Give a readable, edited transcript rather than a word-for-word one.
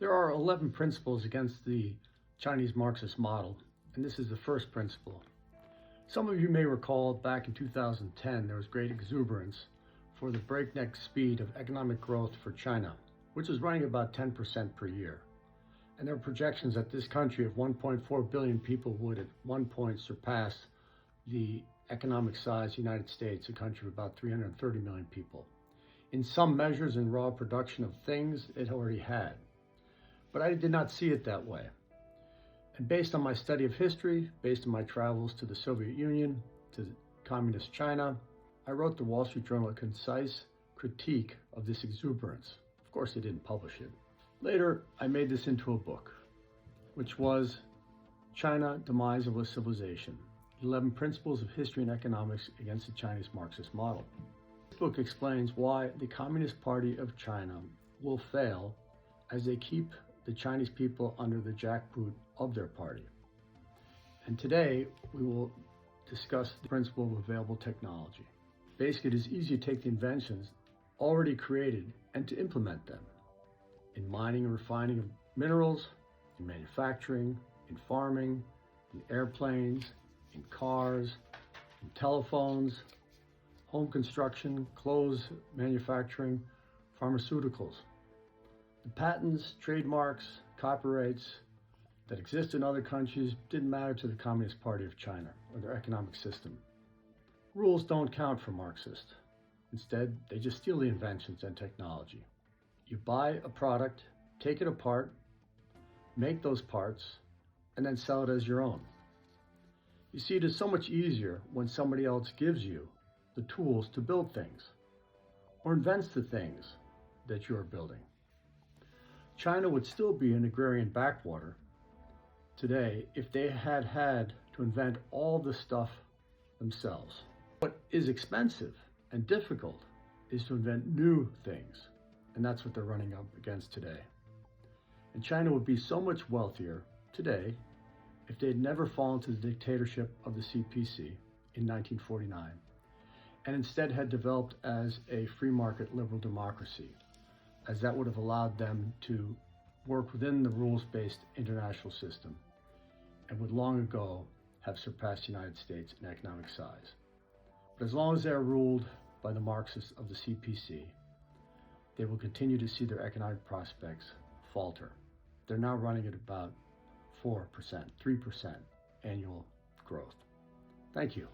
There are 11 principles against the Chinese Marxist model, and this is the first principle. Some of you may recall back in 2010 there was great exuberance for the breakneck speed of economic growth for China, which was running about 10% per year. And there were projections that this country of 1.4 billion people would at one point surpass the economic size of the United States, a country of about 330 million people. In some measures in raw production of things it already had. But I did not see it that way. And based on my study of history, based on my travels to the Soviet Union, to communist China, I wrote the Wall Street Journal a concise critique of this exuberance. Of course, I didn't publish it. Later, I made this into a book, which was China, Demise of a Civilization, 11 Principles of History and Economics Against the Chinese Marxist Model. This book explains why the Communist Party of China will fail as they keep the Chinese people under the jackboot of their party. And today, we will discuss the principle of available technology. Basically, it is easy to take the inventions already created and to implement them in mining and refining of minerals, in manufacturing, in farming, in airplanes, in cars, in telephones, home construction, clothes manufacturing, pharmaceuticals. The patents, trademarks, copyrights that exist in other countries didn't matter to the Communist Party of China or their economic system. Rules don't count for Marxists. Instead, they just steal the inventions and technology. You buy a product, take it apart, make those parts, and then sell it as your own. You see, it is so much easier when somebody else gives you the tools to build things or invents the things that you're building. China would still be an agrarian backwater today if they had had to invent all the stuff themselves. What is expensive and difficult is to invent new things, and that's what they're running up against today. And China would be so much wealthier today if they had never fallen to the dictatorship of the CPC in 1949, and instead had developed as a free market liberal democracy, as that would have allowed them to work within the rules-based international system and would long ago have surpassed the United States in economic size. But as long as they are ruled by the Marxists of the CPC, they will continue to see their economic prospects falter. They're now running at about 4%, 3% annual growth. Thank you.